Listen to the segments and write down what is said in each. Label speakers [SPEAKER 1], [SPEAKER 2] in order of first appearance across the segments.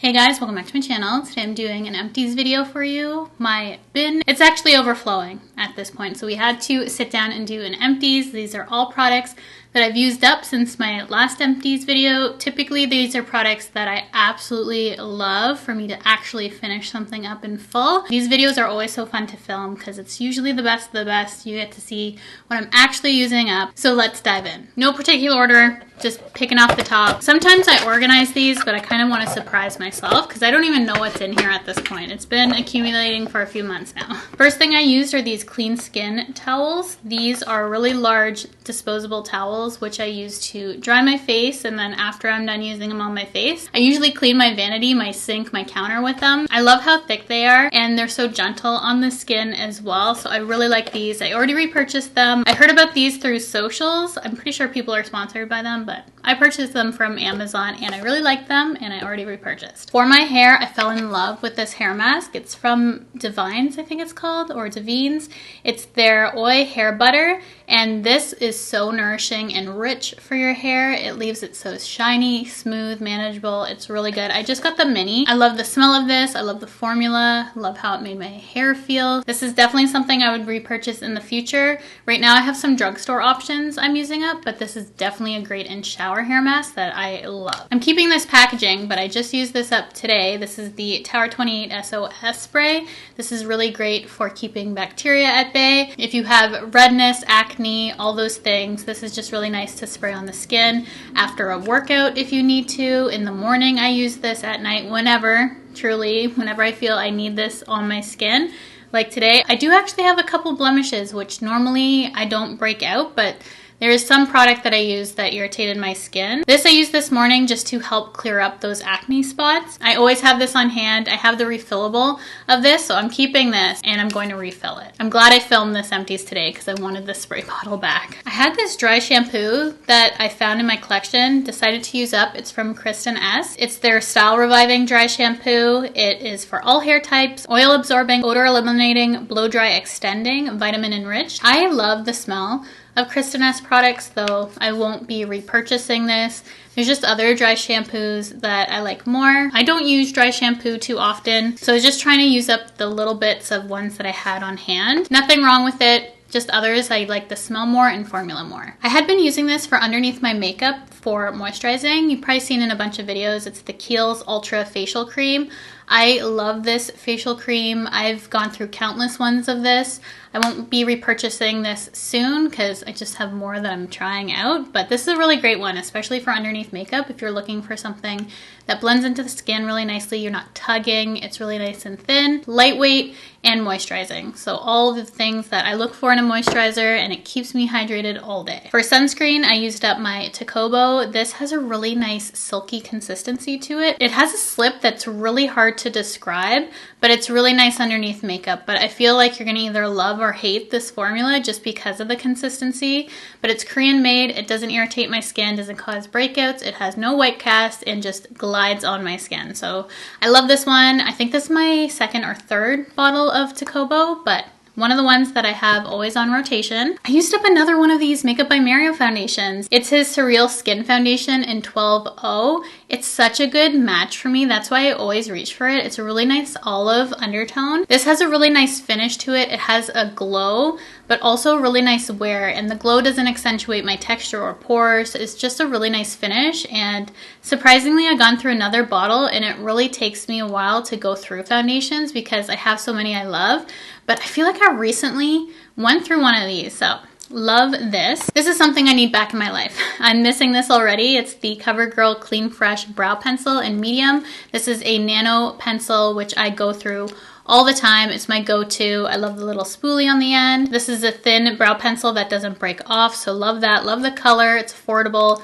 [SPEAKER 1] Hey guys, welcome back to my channel. Today I'm doing an empties video for you. My bin, it's actually overflowing at this point, so we had to sit down and do an empties. These are all products that I've used up since my last empties video. Typically these are products that I absolutely love for me to actually finish something up in full. These videos are always so fun to film because it's usually the best of the best. You get to see what I'm actually using up. So let's dive in. No particular order, just picking off the top. Sometimes I organize these, but I kind of want to surprise myself because I don't even know what's in here at this point. It's been accumulating for a few months now. First thing I used are these clean skin towels. These are really large disposable towels which I use to dry my face, and then after I'm done using them on my face, I usually clean my vanity, my sink, my counter with them. I love how thick they are and they're so gentle on the skin as well, so I really like these. I already repurchased them. I heard about these through socials. I'm pretty sure people are sponsored by them, but I purchased them from Amazon and I really like them and I already repurchased. For my hair, I fell in love with this hair mask. It's from Divines, I think it's called, or Divines. It's their Oil Hair Butter, and this is so nourishing and rich for your hair. It leaves it so shiny, smooth, manageable. It's really good. I just got the mini. I love the smell of this. I love the formula. I love how it made my hair feel. This is definitely something I would repurchase in the future. Right now I have some drugstore options I'm using up, but this is definitely a great in shower hair mask that I love. I'm keeping this packaging, but I just used this up today. This is the Tower 28 SOS spray. This is really great for keeping bacteria at bay. If you have redness, acne, all those things, this is just really nice to spray on the skin after a workout if you need to. In the morning I use this, at night, whenever I feel I need this on my skin. Like today, I do actually have a couple blemishes, which normally I don't break out, but there is some product that I use that irritated my skin. This I used this morning just to help clear up those acne spots. I always have this on hand. I have the refillable of this, so I'm keeping this and I'm going to refill it. I'm glad I filmed this empties today because I wanted the spray bottle back. I had this dry shampoo that I found in my collection, decided to use up. It's from Kristen S. It's their Style Reviving Dry Shampoo. It is for all hair types, oil absorbing, odor eliminating, blow dry extending, vitamin enriched. I love the smell of Kristen S products, though I won't be repurchasing this. There's just other dry shampoos that I like more. I don't use dry shampoo too often, so I was just trying to use up the little bits of ones that I had on hand. Nothing wrong with it. Just others I like the smell more and formula more. I had been using this for underneath my makeup for moisturizing. You've probably seen in a bunch of videos. It's the Kiehl's Ultra Facial Cream. I love this facial cream. I've gone through countless ones of this. I won't be repurchasing this soon because I just have more that I'm trying out, but this is a really great one, especially for underneath makeup. If you're looking for something that blends into the skin really nicely, you're not tugging, it's really nice and thin, lightweight, and moisturizing. So all the things that I look for in a moisturizer, and it keeps me hydrated all day. For sunscreen, I used up my Tacobo. This has a really nice silky consistency to it. It has a slip that's really hard to describe, but it's really nice underneath makeup. But I feel like you're gonna either love or hate this formula just because of the consistency. But it's Korean made, it doesn't irritate my skin, doesn't cause breakouts, it has no white cast, and just glides on my skin. So I love this one. I think this is my second or third bottle of Tacobo, but one of the ones that I have always on rotation. I used up another one of these Makeup by Cheryl foundations. It's his Surreal Skin Foundation in 12-0. It's such a good match for me. That's why I always reach for it. It's a really nice olive undertone. This has a really nice finish to it. It has a glow, but also really nice wear, and the glow doesn't accentuate my texture or pores. It's just a really nice finish, and surprisingly I've gone through another bottle and it really takes me a while to go through foundations because I have so many I love, but I feel like I recently went through one of these, so love this. This is something I need back in my life. I'm missing this already. It's the CoverGirl Clean Fresh Brow Pencil in medium. This is a nano pencil which I go through all the time. It's my go-to. I love the little spoolie on the end. This is a thin brow pencil that doesn't break off, so love that. Love the color. It's affordable.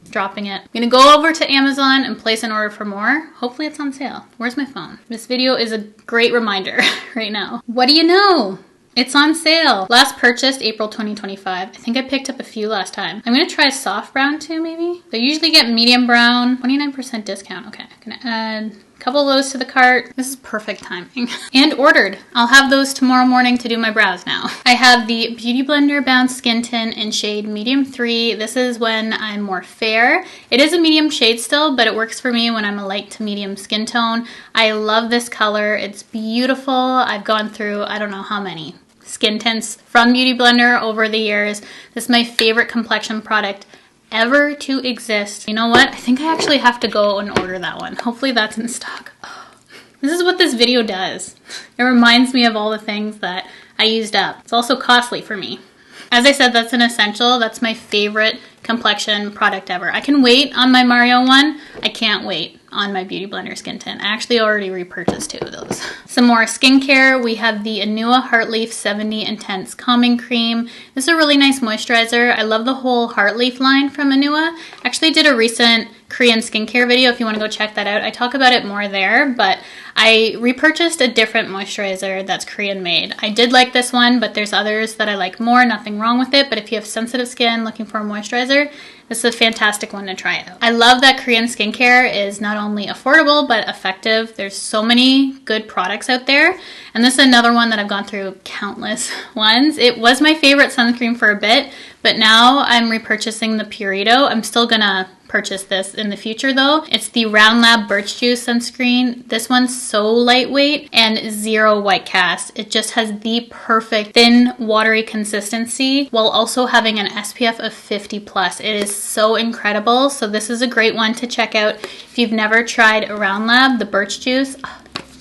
[SPEAKER 1] Dropping it. I'm gonna go over to Amazon and place an order for more. Hopefully it's on sale. Where's my phone? This video is a great reminder right now. What do you know? It's on sale. Last purchased April 2025. I think I picked up a few last time. I'm gonna try soft brown too, maybe. I usually get medium brown, 29% discount. Okay, I'm gonna add couple of those to the cart. This is perfect timing. And ordered. I'll have those tomorrow morning to do my brows now. I have the Beauty Blender Bounce Skin Tint in shade medium 3. This is when I'm more fair. It is a medium shade still, but it works for me when I'm a light to medium skin tone. I love this color. It's beautiful. I've gone through, I don't know how many skin tints from Beauty Blender over the years. This is my favorite complexion product ever to exist. You know what? I think I actually have to go and order that one. Hopefully that's in stock. This is what this video does. It reminds me of all the things that I used up. It's also costly for me. As I said, that's an essential. That's my favorite complexion product ever. I can wait on my Mario one. I can't wait on my Beauty Blender Skin Tint. I actually already repurchased 2 of those. Some more skincare. We have the Anua Heartleaf 70 Intense Calming Cream. This is a really nice moisturizer. I love the whole Heartleaf line from Anua. Actually did a recent Korean skincare video if you want to go check that out. I talk about it more there, but I repurchased a different moisturizer that's Korean made. I did like this one, but there's others that I like more. Nothing wrong with it, but if you have sensitive skin looking for a moisturizer, this is a fantastic one to try out. I love that Korean skincare is not only affordable, but effective. There's so many good products out there. And this is another one that I've gone through countless ones. It was my favorite sunscreen for a bit, but now I'm repurchasing the Purito. I'm still gonna purchase this in the future though. It's the Round Lab Birch Juice sunscreen. This one's so lightweight and 0 white cast. It just has the perfect thin, watery consistency while also having an SPF of 50+. It is so incredible. So this is a great one to check out if you've never tried Round Lab, the Birch Juice.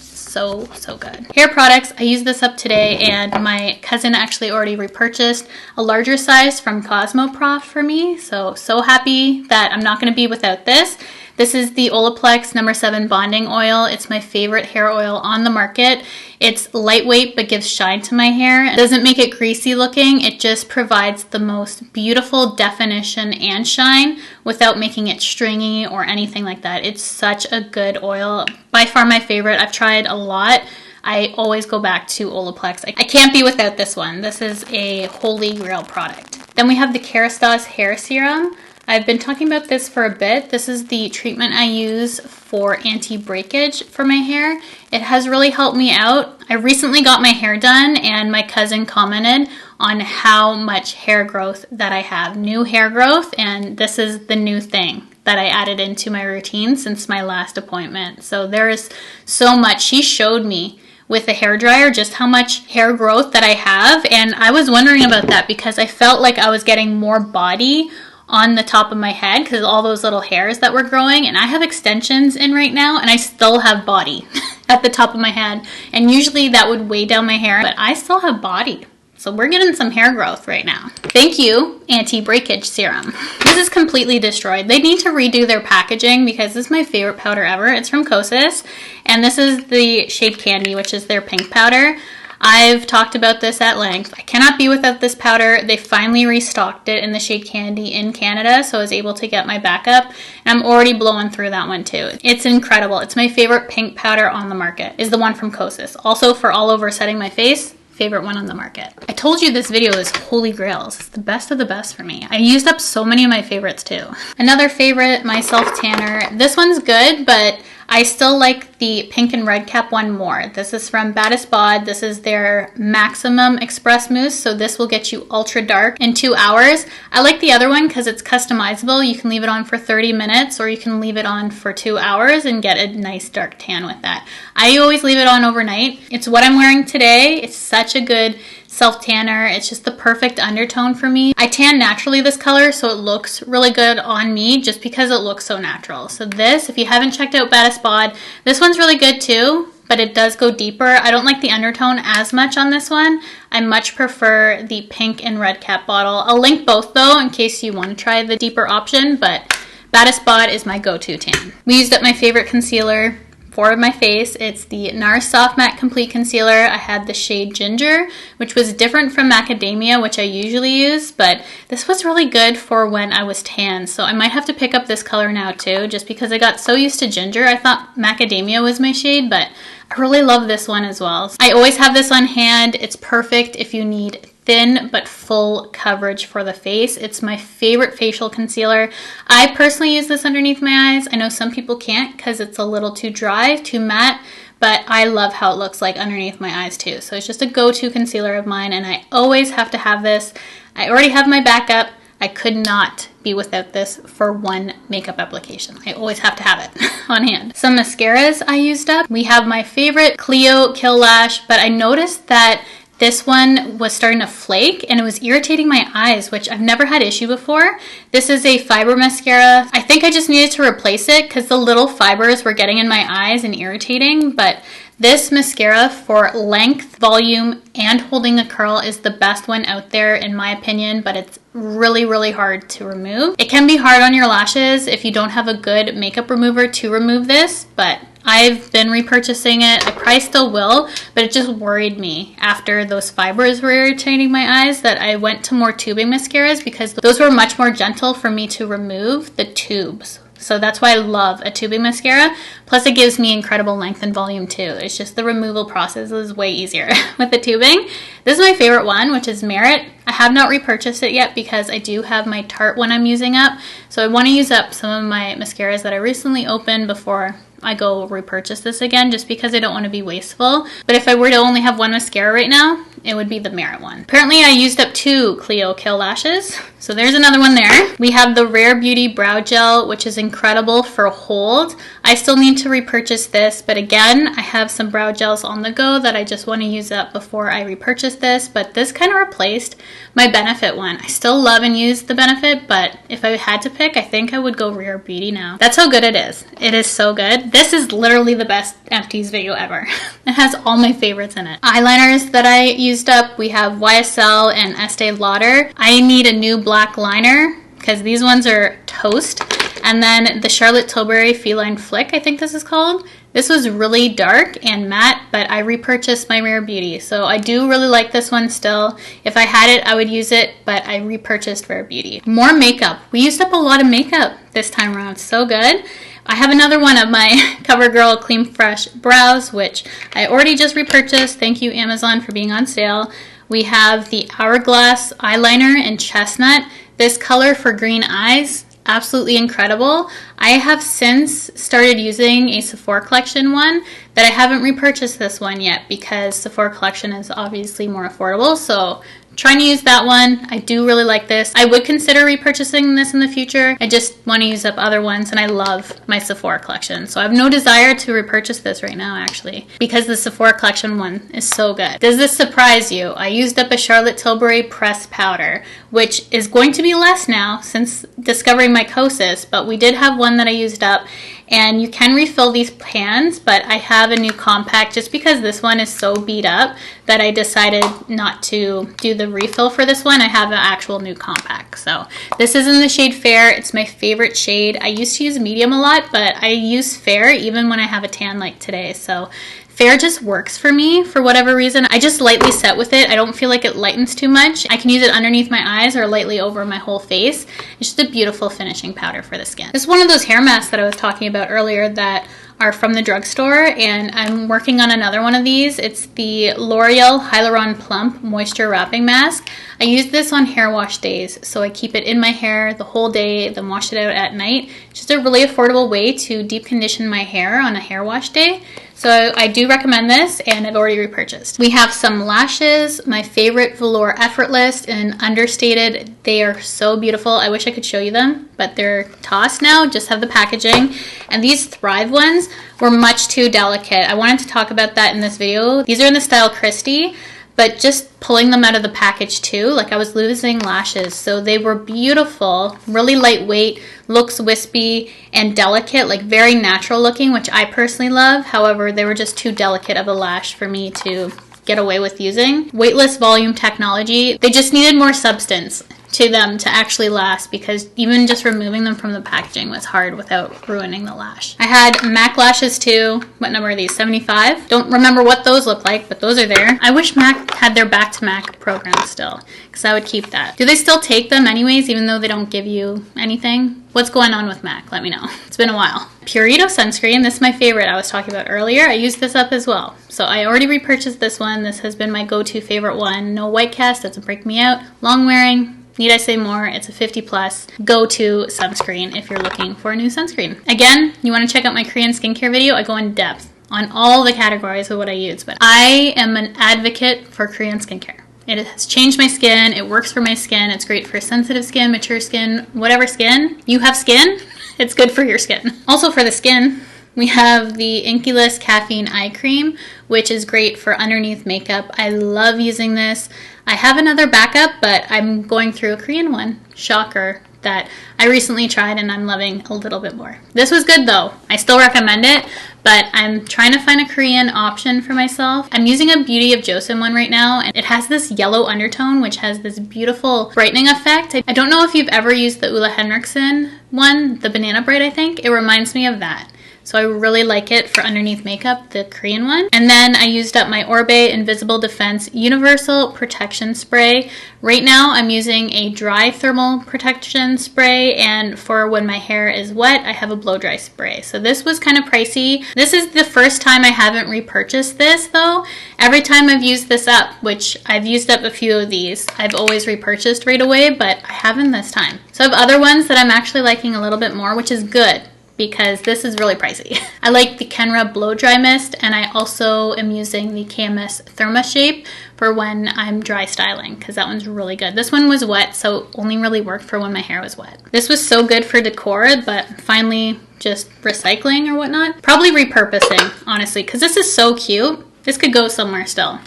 [SPEAKER 1] So good. Hair products, I used this up today and my cousin actually already repurchased a larger size from Cosmoprof for me. So happy that I'm not going to be without this. This is the Olaplex No. 7 Bonding Oil. It's my favorite hair oil on the market. It's lightweight but gives shine to my hair. It doesn't make it greasy looking. It just provides the most beautiful definition and shine without making it stringy or anything like that. It's such a good oil. By far my favorite. I've tried a lot. I always go back to Olaplex. I can't be without this one. This is a holy grail product. Then we have the Kerastase Hair Serum. I've been talking about this for a bit. This is the treatment I use for anti-breakage for my hair. It has really helped me out. I recently got my hair done and my cousin commented on how much hair growth that I have. New hair growth, and this is the new thing that I added into my routine since my last appointment. So there is so much. She showed me with a hairdryer just how much hair growth that I have, and I was wondering about that because I felt like I was getting more body on the top of my head because of all those little hairs that were growing, and I have extensions in right now and I still have body at the top of my head, and usually that would weigh down my hair, but I still have body. So we're getting some hair growth right now. Thank you, anti-breakage serum. This is completely destroyed. They need to redo their packaging because this is my favorite powder ever. It's from Kosas, and this is the shade Candy, which is their pink powder. I've talked about this at length. I cannot be without this powder. They finally restocked it in the shade Candy in Canada, so I was able to get my backup, and I'm already blowing through that one too. It's incredible. It's my favorite pink powder on the market, is the one from Kosas. Also for all over setting my face, favorite one on the market. I told you this video is holy grails. It's the best of the best for me. I used up so many of my favorites too. Another favorite, my self tanner. This one's good, but I still like the pink and red cap one more. This is from Baddest Bod. This is their Maximum Express Mousse, so this will get you ultra dark in 2 hours. I like the other one because it's customizable. You can leave it on for 30 minutes or you can leave it on for 2 hours and get a nice dark tan with that. I always leave it on overnight. It's what I'm wearing today. It's such a good self tanner. It's just the perfect undertone for me. I tan naturally this color, so it looks really good on me just because it looks so natural. So this, if you haven't checked out Baddest Bod, this one's really good too, but it does go deeper. I don't like the undertone as much on this one. I much prefer the pink and red cap bottle. I'll link both though in case you want to try the deeper option, but Baddest Bod is my go-to tan. We used up my favorite concealer for my face. It's the NARS Soft Matte Complete Concealer. I had the shade Ginger, which was different from Macadamia, which I usually use, but this was really good for when I was tan. So I might have to pick up this color now too, just because I got so used to Ginger. I thought Macadamia was my shade, but I really love this one as well. I always have this on hand. It's perfect if you need thin but full coverage for the face. It's my favorite facial concealer. I personally use this underneath my eyes. I know some people can't because it's a little too dry, too matte, but I love how it looks like underneath my eyes too. So it's just a go-to concealer of mine, and I always have to have this. I already have my backup. I could not be without this for one makeup application. I always have to have it on hand. Some mascaras I used up. We have my favorite Clio Kill Lash, but I noticed that this one was starting to flake and it was irritating my eyes, which I've never had issue before. This is a fiber mascara. I think I just needed to replace it because the little fibers were getting in my eyes and irritating, but this mascara for length, volume, and holding a curl is the best one out there in my opinion, but it's really, really hard to remove. It can be hard on your lashes if you don't have a good makeup remover to remove this, but I've been repurchasing it. I probably still will, but it just worried me after those fibers were irritating my eyes that I went to more tubing mascaras because those were much more gentle for me to remove the tubes. So that's why I love a tubing mascara. Plus it gives me incredible length and volume too. It's just the removal process is way easier with the tubing. This is my favorite one, which is Merit. I have not repurchased it yet because I do have my Tarte one I'm using up. So I want to use up some of my mascaras that I recently opened before I go repurchase this again, just because I don't want to be wasteful. But if I were to only have one mascara right now, it would be the Merit one. Apparently I used up 2 Clio Kill Lashes, so there's another one there. We have the Rare Beauty Brow Gel, which is incredible for hold. I still need to repurchase this, but again, I have some brow gels on the go that I just want to use up before I repurchase this, but this kind of replaced my Benefit one. I still love and use the Benefit, but if I had to pick, I think I would go Rare Beauty now. That's how good it is. It is so good. This is literally the best Empties video ever. It has all my favorites in it. Eyeliners that I used up, we have YSL and Estee Lauder. I need a new black liner because these ones are toast. And then the Charlotte Tilbury Feline Flick, I think this is called. This was really dark and matte, but I repurchased my Rare Beauty. So I do really like this one still. If I had it, I would use it, but I repurchased Rare Beauty. More makeup. We used up a lot of makeup this time around. So good. I have another one of my CoverGirl Clean Fresh Brows, which I already just repurchased. Thank you, Amazon, for being on sale. We have the Hourglass Eyeliner in Chestnut. This color for green eyes, absolutely incredible. I have since started using a Sephora Collection one that I haven't repurchased this one yet because Sephora Collection is obviously more affordable. So trying to use that one. I do really like this. I would consider repurchasing this in the future. I just want to use up other ones, and I love my Sephora Collection. So I have no desire to repurchase this right now, actually, because the Sephora Collection one is so good. Does this surprise you? I used up a Charlotte Tilbury pressed powder, which is going to be less now since discovering mycosis, but we did have one that I used up. And you can refill these pans, but I have a new compact just because this one is so beat up that I decided not to do the refill for this one. I have an actual new compact. So this is in the shade Fair. It's my favorite shade. I used to use medium a lot, but I use Fair even when I have a tan like today. So Fair just works for me for whatever reason. I just lightly set with it. I don't feel like it lightens too much. I can use it underneath my eyes or lightly over my whole face. It's just a beautiful finishing powder for the skin. This is one of those hair masks that I was talking about earlier that are from the drugstore, and I'm working on another one of these. It's the L'Oreal Hyaluron Plump Moisture Wrapping Mask. I use this on hair wash days, so I keep it in my hair the whole day, then wash it out at night. It's just a really affordable way to deep condition my hair on a hair wash day. So I do recommend this, and I've already repurchased. We have some lashes, my favorite Velour Effortless in Understated. They are so beautiful. I wish I could show you them, but they're tossed now, just have the packaging. And these Thrive ones were much too delicate. I wanted to talk about that in this video. These are in the style Christy, but just pulling them out of the package too, like I was losing lashes. So they were beautiful, really lightweight, looks wispy and delicate, like very natural looking, which I personally love. However, they were just too delicate of a lash for me to get away with using. Weightless volume technology, they just needed more substance. to them to actually last, because even just removing them from the packaging was hard without ruining the lash. I had MAC lashes too. What number are these? 75? Don't remember what those look like, but those are there. I wish MAC had their back to MAC program still, because I would keep that. Do they still take them anyways, even though they don't give you anything? What's going on with MAC? Let me know. It's been a while. Purito sunscreen. This is my favorite I was talking about earlier. I used this up as well. So I already repurchased this one. This has been my go-to favorite one. No white cast, doesn't break me out. Long wearing. Need I say more? It's a 50 plus go-to sunscreen if you're looking for a new sunscreen. Again, you want to check out my Korean skincare video. I go in depth on all the categories of what I use, but I am an advocate for Korean skincare. It has changed my skin. It works for my skin. It's great for sensitive skin, mature skin, whatever skin. You have skin, it's good for your skin. Also for the skin, we have the Inkyless Caffeine Eye Cream, which is great for underneath makeup. I love using this. I have another backup, but I'm going through a Korean one, shocker, that I recently tried and I'm loving a little bit more. This was good though. I still recommend it, but I'm trying to find a Korean option for myself. I'm using a Beauty of Joseon one right now, and it has this yellow undertone, which has this beautiful brightening effect. I don't know if you've ever used the Ulla Henriksen one, the Banana Bright, I think. It reminds me of that. So I really like it for underneath makeup, the Korean one. And then I used up my Orbe Invisible Defense Universal Protection Spray. Right now I'm using a dry thermal protection spray, and for when my hair is wet, I have a blow dry spray. So this was kind of pricey. This is the first time I haven't repurchased this though. Every time I've used this up, which I've used up a few of these, I've always repurchased right away, but I haven't this time. So I have other ones that I'm actually liking a little bit more, which is good, because this is really pricey. I like the Kenra Blow Dry Mist, and I also am using the KMS Therma Shape for when I'm dry styling, because that one's really good. This one was wet, so only really worked for when my hair was wet. This was so good for decor, but finally just recycling or whatnot. Probably repurposing, honestly, because this is so cute. This could go somewhere still.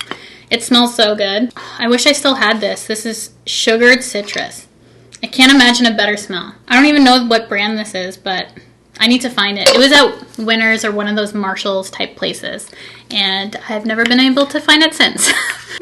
[SPEAKER 1] It smells so good. I wish I still had this. This is Sugared Citrus. I can't imagine a better smell. I don't even know what brand this is, but I need to find it. It was at Winners or one of those Marshalls type places, and I've never been able to find it since.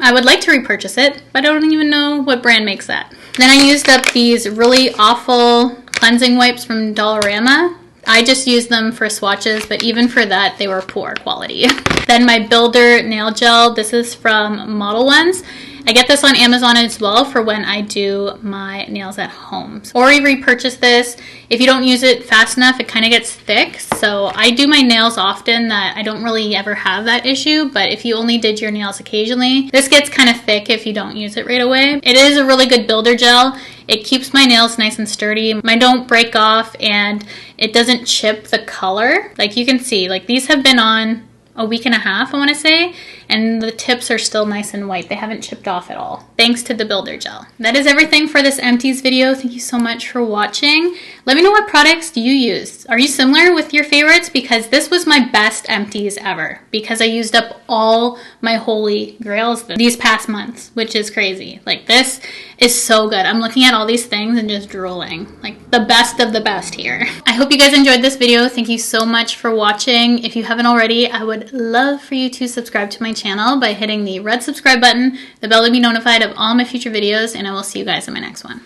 [SPEAKER 1] I would like to repurchase it, but I don't even know what brand makes that. Then I used up these really awful cleansing wipes from Dollarama. I just used them for swatches, but even for that, they were poor quality. Then my Builder Nail Gel. This is from ModelOnes. I get this on Amazon as well for when I do my nails at home. Or you repurchase this. If you don't use it fast enough, it kind of gets thick. So I do my nails often that I don't really ever have that issue. But if you only did your nails occasionally, this gets kind of thick if you don't use it right away. It is a really good builder gel. It keeps my nails nice and sturdy. Mine don't break off, and it doesn't chip the color. Like you can see, like these have been on a week and a half, I want to say, and the tips are still nice and white. They haven't chipped off at all, thanks to the builder gel. That is everything for this empties video. Thank you so much for watching. Let me know what products do you use. Are you similar with your favorites? Because this was my best empties ever, because I used up all my holy grails these past months, which is crazy. Like this is so good. I'm looking at all these things and just drooling. Like the best of the best here. I hope you guys enjoyed this video. Thank you so much for watching. If you haven't already, I would love for you to subscribe to my channel by hitting the red subscribe button, the bell to be notified of all my future videos, and I will see you guys in my next one.